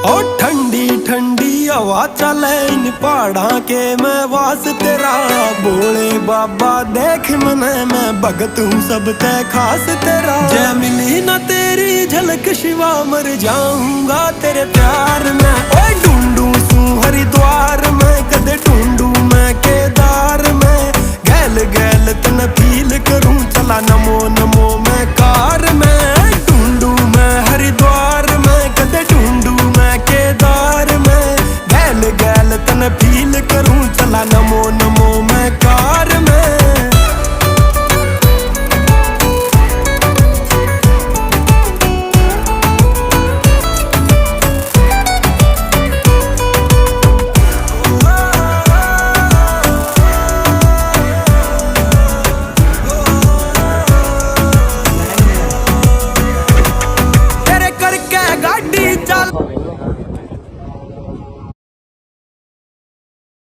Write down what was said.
ओ ठंडी ठंडी हवा चले इन पहाड़ा के मैं वास तेरा। बोले बाबा देख मने मैं भगत हूँ सब ते खास तेरा। जय मिली ना तेरी झलक शिवा मर जाऊंगा तेरे प्यार में। ओए ढूंढू सू हरिद्वार में कदे ढूंढू मैं केदार में। गैल गैल तन फील करूं चला नमो नमो मैं कार में। ढूंढू मैं हरिद्वार में कदे ढूंढू मैं केदार में। गैल गैल तन फील करूं चला नमो नमो मैं कार में। तेरे करके गाड़ी चल